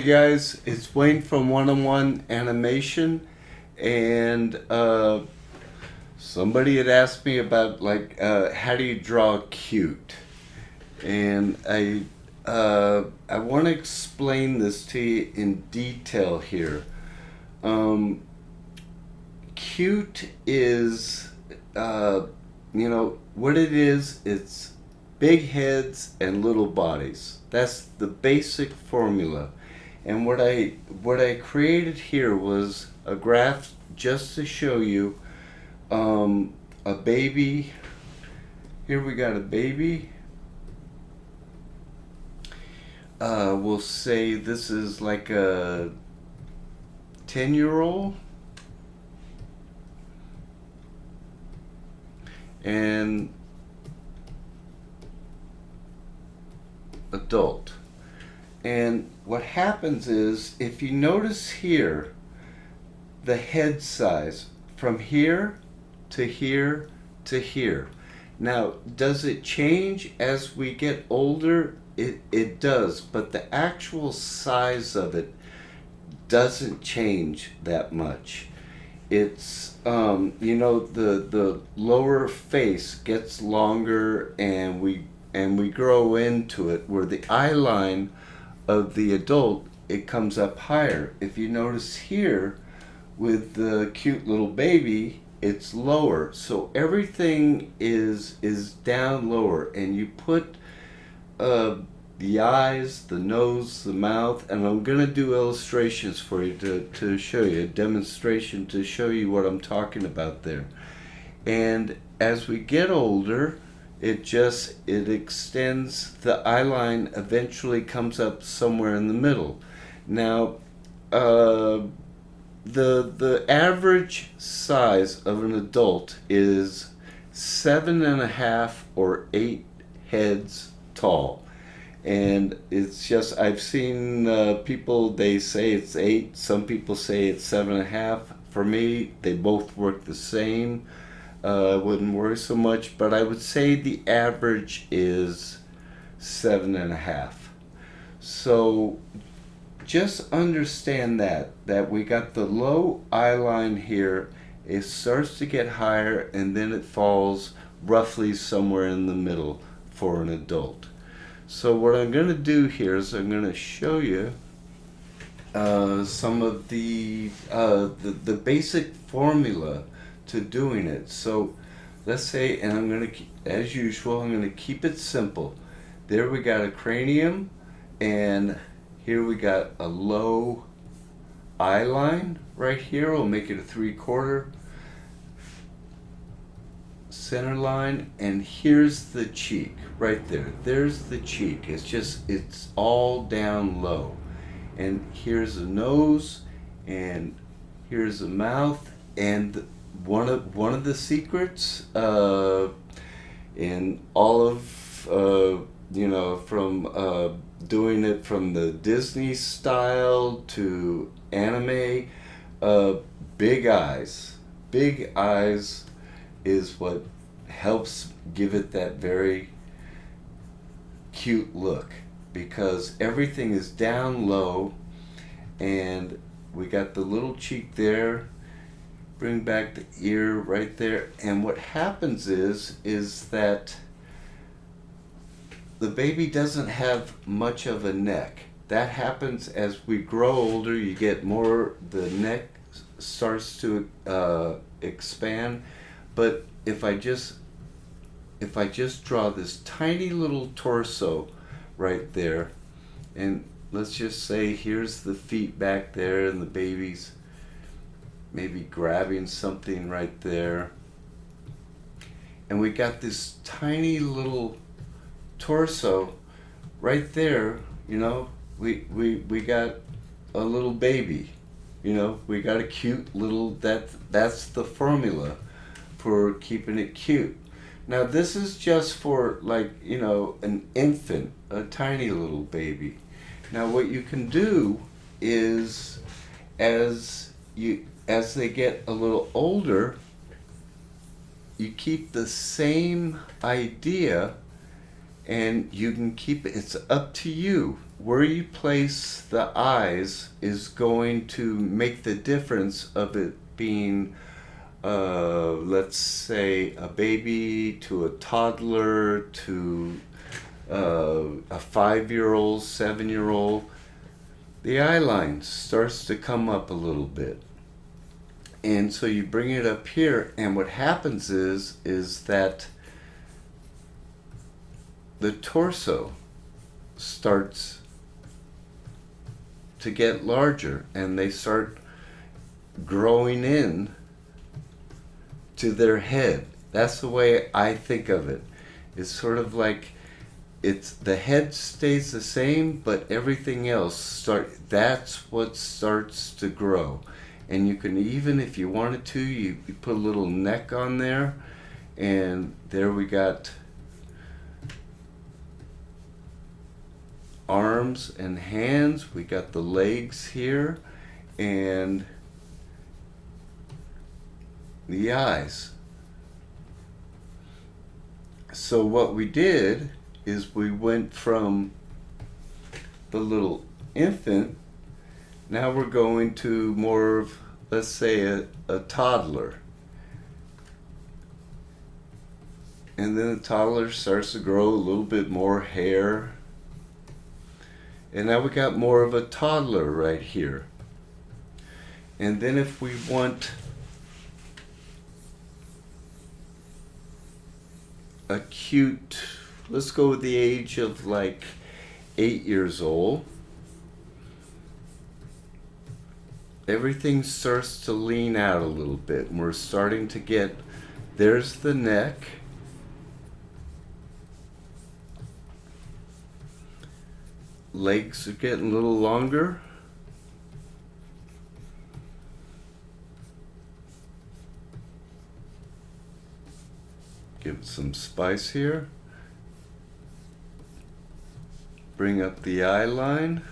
guys, it's Wayne from One-on-One Animation, and somebody had asked me about how do you draw cute, and I want to explain this to you in detail here. Cute is what it is. It's big heads and little bodies. That's the basic formula. And what I created here was a graph just to show you a baby. Here we got a baby. We'll say this is like a 10-year-old. And adult. And what happens is, if you notice here, the head size from here to here to here. Now, does it change as we get older? It does, but the actual size of it doesn't change that much. It's the lower face gets longer, and we grow into it, where the eye line of the adult, it comes up higher. If you notice here with the cute little baby, it's lower. So everything is down lower, and you put the eyes, the nose, the mouth, and I'm going to do illustrations for you to show you, a demonstration to show you what I'm talking about there. And as we get older, it extends, the eye line eventually comes up somewhere in the middle. Now, the average size of an adult is 7.5 or 8 heads tall. And it's just, I've seen people, they say it's 8, some people say it's 7.5. For me, they both work the same. Wouldn't worry so much, but I would say the average is 7.5. So just understand that we got the low eye line here. It starts to get higher, and then it falls roughly somewhere in the middle for an adult. So what I'm going to do here is I'm going to show you some of the basic formula to doing it. So let's say, and I'm going to, as usual, I'm going to keep it simple. There we got a cranium, and here we got a low eye line right here. We'll make it a 3/4 center line, and here's the cheek right there. There's the cheek. It's all down low, and here's the nose, and here's the mouth. And one of the secrets in all of from doing it from the Disney style to anime, big eyes is what helps give it that very cute look, because everything is down low, and we got the little cheek there. Bring back the ear right there, and what happens is that the baby doesn't have much of a neck. That happens as we grow older. You get more, the neck starts to expand. But if I just draw this tiny little torso right there, and let's just say here's the feet back there, and the baby's maybe grabbing something right there, and we got this tiny little torso right there. We got a little baby. We got a cute little, that's the formula for keeping it cute. Now this is just for an infant, a tiny little baby. Now what you can do is, as they get a little older, you keep the same idea, and you can keep it, it's up to you where you place the eyes is going to make the difference of it being, let's say, a baby to a toddler to a 5-year-old, 7-year-old. The eye line starts to come up a little bit. And so you bring it up here, and what happens is that the torso starts to get larger, and they start growing in to their head. That's the way I think of it. It's sort of like it's the head stays the same, but everything else that's what starts to grow. And you can, even if you wanted to, you put a little neck on there, and there we got arms and hands. We got the legs here, and the eyes. So what we did is we went from the little infant, now we're going to more of, let's say, a toddler. And then the toddler starts to grow a little bit more hair. And now we got more of a toddler right here. And then if we want a cute, let's go with the age of like 8 years old. Everything starts to lean out a little bit, and we're starting to get, there's the neck. Legs are getting a little longer. Give it some spice here. Bring up the eye line.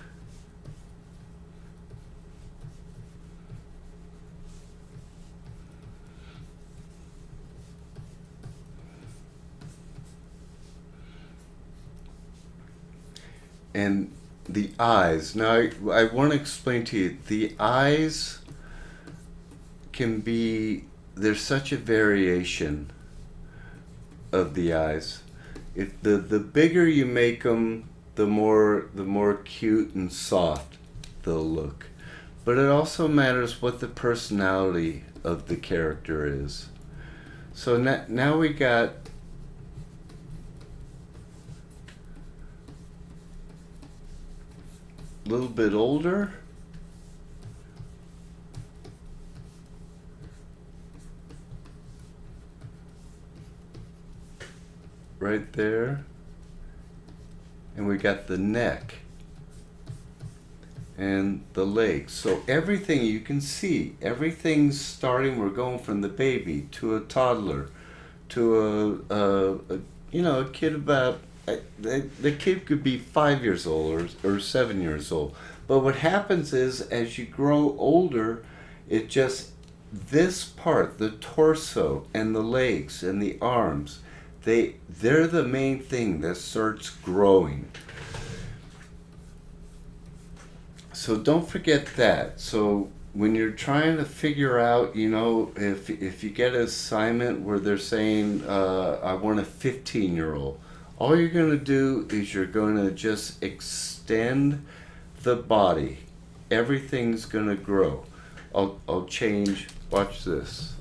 And the eyes. Now, I want to explain to you, the eyes can be, there's such a variation of the eyes. If the bigger you make them, the more cute and soft they'll look. But it also matters what the personality of the character is. So now we got a little bit older. Right there. And we got the neck and the legs. So everything you can see, everything's starting, we're going from the baby to a toddler to a kid about, the kid could be 5 years old or 7 years old. But what happens is, as you grow older, it just, this part, the torso and the legs and the arms, they're the main thing that starts growing. So don't forget that. So when you're trying to figure out, if you get an assignment where they're saying, I want a 15-year-old, all you're going to do is you're going to just extend the body. Everything's going to grow. I'll change. Watch this.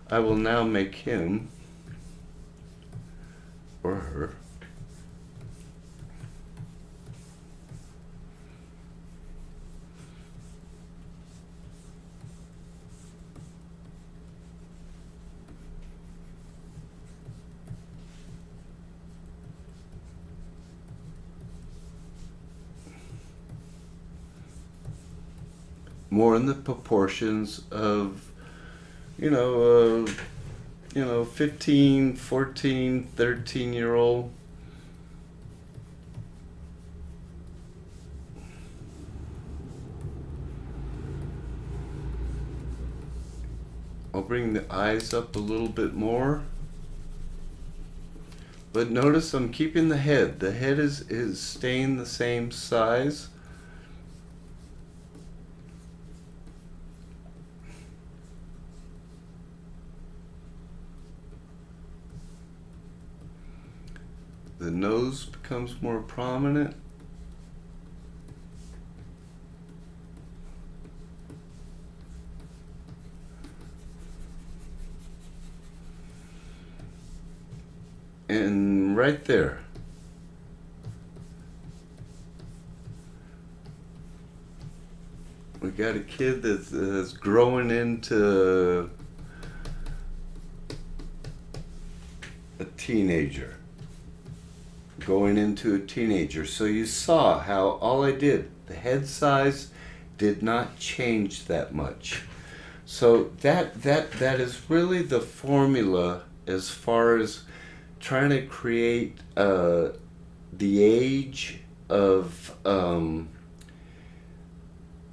I will now make him or her more in the proportions of 15, 14, 13-year-old. I'll bring the eyes up a little bit more. But notice I'm keeping the head. The head is staying the same size. The nose becomes more prominent. And right there, we got a kid that's growing into a teenager. Going into a teenager. So you saw how all I did, the head size did not change that much. So that is really the formula as far as trying to create the age of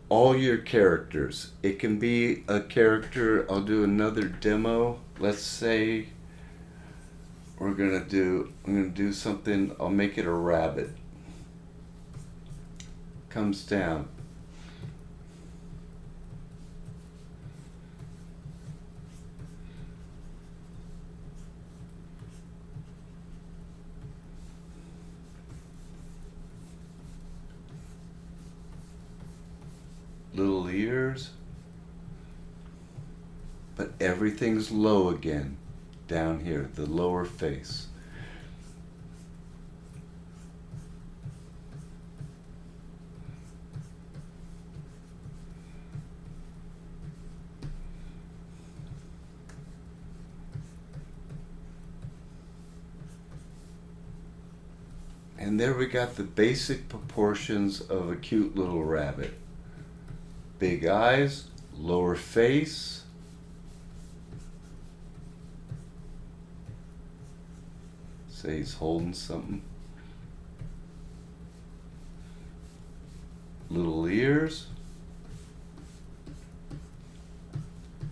all your characters. It can be a character. I'll do another demo. Let's say I'm gonna do something. I'll make it a rabbit. Comes down. Little ears. But everything's low again. Down here, the lower face. And there we got the basic proportions of a cute little rabbit. Big eyes, lower face. Say he's holding something. Little ears.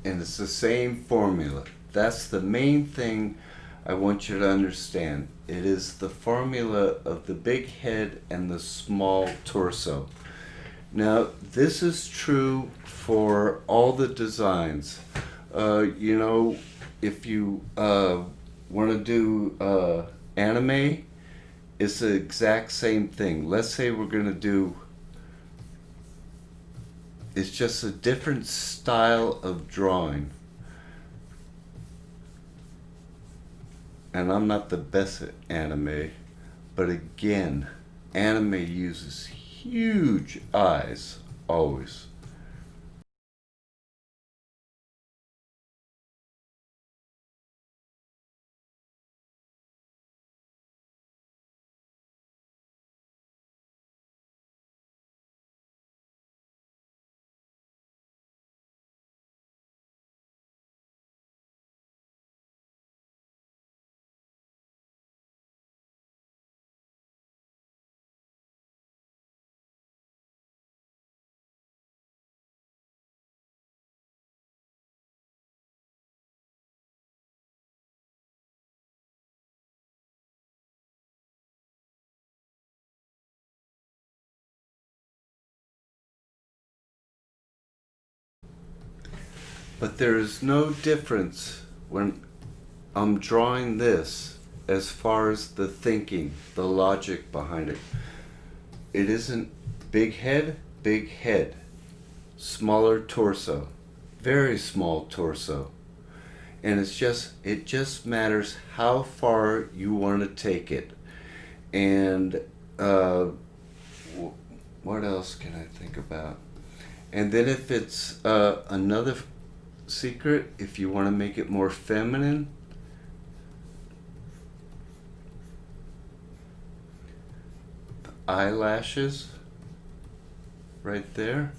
And it's the same formula. That's the main thing I want you to understand. It is the formula of the big head and the small torso. Now, this is true for all the designs. You know, if you want to do anime, it's the exact same thing. Let's say we're going to do, it's just a different style of drawing. And I'm not the best at anime, but again, anime uses huge eyes, always. But there is no difference when I'm drawing this as far as the thinking, the logic behind it. It isn't big head, smaller torso, very small torso. And it just matters how far you want to take it. And what else can I think about? And then if it's another secret, if you want to make it more feminine, the eyelashes right there.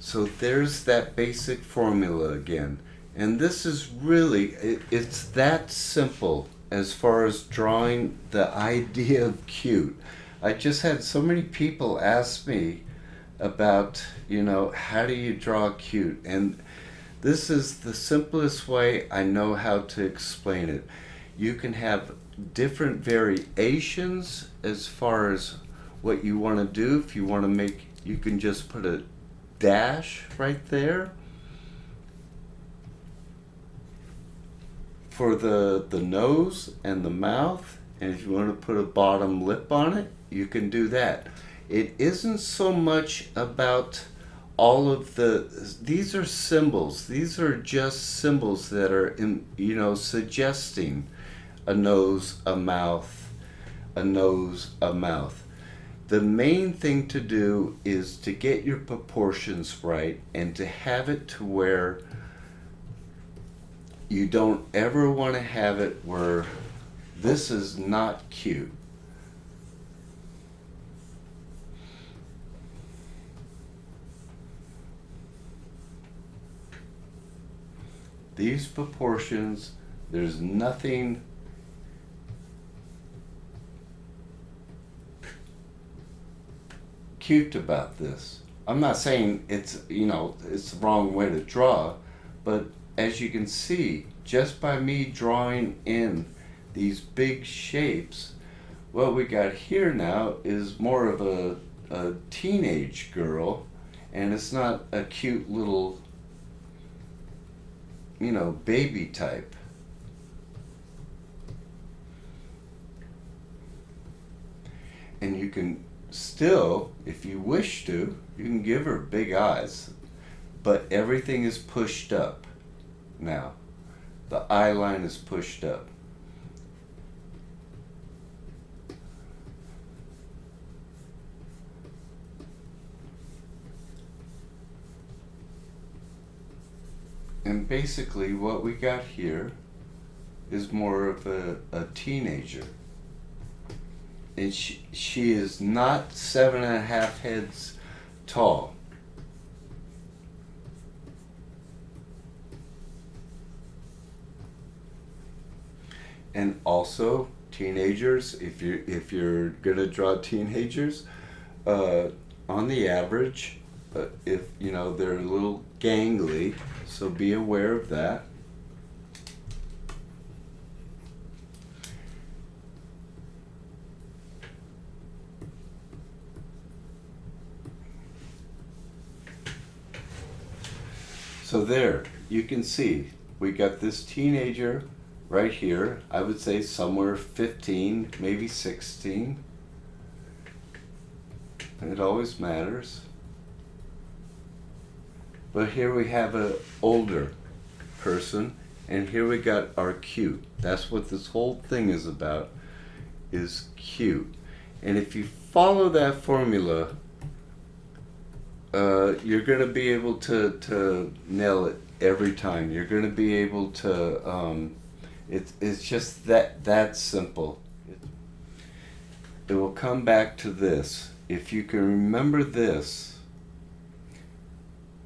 So there's that basic formula again. And this is really, it's that simple as far as drawing the idea of cute. I just had so many people ask me about, how do you draw cute? And this is the simplest way I know how to explain it. You can have different variations as far as what you want to do. If you want to make, you can just put a dash right there for the nose and the mouth, and if you want to put a bottom lip on it, you can do that. It isn't so much about all of these are symbols. These are just symbols that are suggesting a nose, a mouth, a nose, a mouth. The main thing to do is to get your proportions right and to have it to where you don't ever want to have it where this is not cute. These proportions, there's nothing cute about this. I'm not saying it's the wrong way to draw, but as you can see, just by me drawing in these big shapes, what we got here now is more of a teenage girl, and it's not a cute little baby type. And you can still, if you wish to, you can give her big eyes, but everything is pushed up now. The eye line is pushed up. And basically what we got here is more of a teenager. And she is not 7.5 heads tall. And also teenagers, if you're gonna draw teenagers, on the average, if they're a little gangly, so be aware of that. So there, you can see, we got this teenager right here. I would say somewhere 15, maybe 16. It always matters. But here we have an older person, and here we got our cute. That's what this whole thing is about, is cute. And if you follow that formula, you're going to be able to nail it every time. You're going to be able to, it's just that simple. It will come back to this. If you can remember this,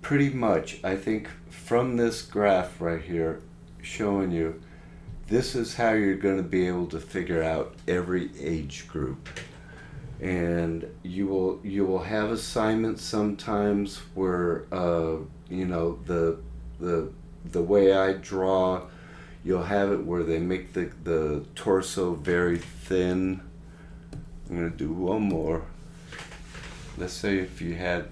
pretty much, I think from this graph right here showing you, this is how you're going to be able to figure out every age group. And you will have assignments sometimes where the way I draw, you'll have it where they make the torso very thin. I'm going to do one more. Let's say if you had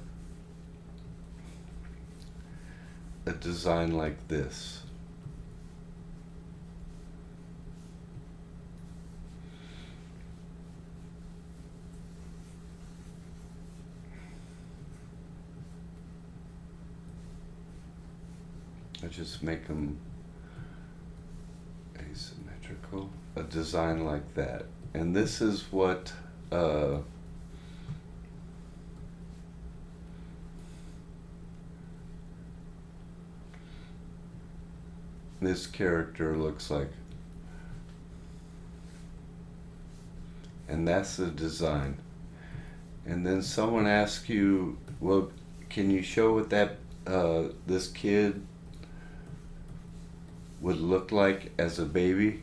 a design like this. I just make them asymmetrical, a design like that. And this is what this character looks like. And that's the design. And then someone asks you, well, can you show what that this kid would look like as a baby?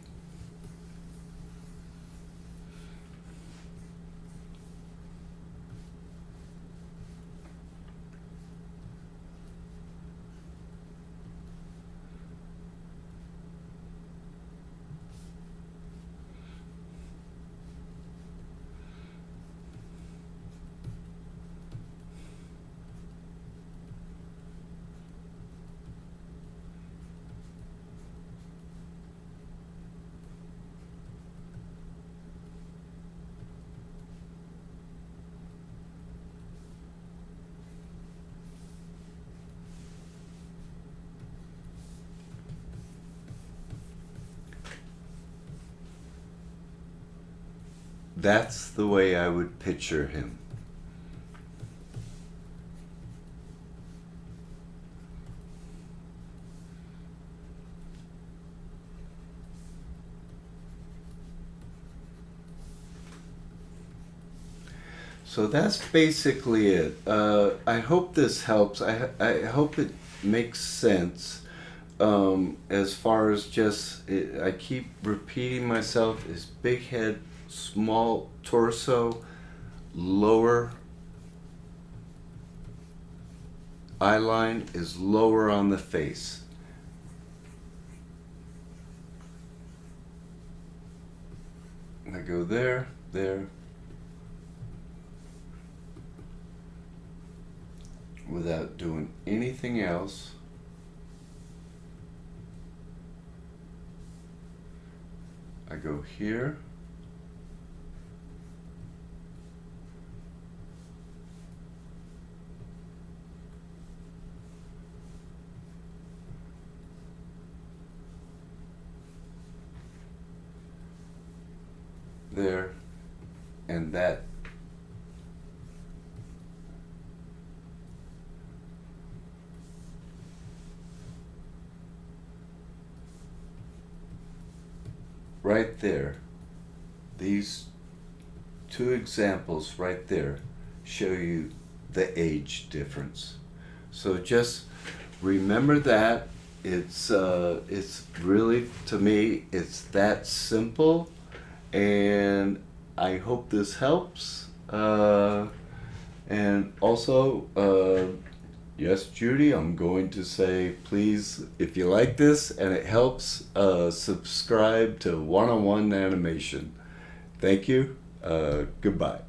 That's the way I would picture him. So that's basically it. I hope this helps. I hope it makes sense. As far as just, I keep repeating myself, is big head, small torso, lower eye line is lower on the face. I go there, there, without doing anything else. I go here, there, and that. Right there, these two examples right there show you the age difference. So just remember that. It's really, to me, it's that simple, and I hope this helps. And also, yes, Judy, I'm going to say, please, if you like this and it helps, subscribe to One-on-One Animation. Thank you. Goodbye.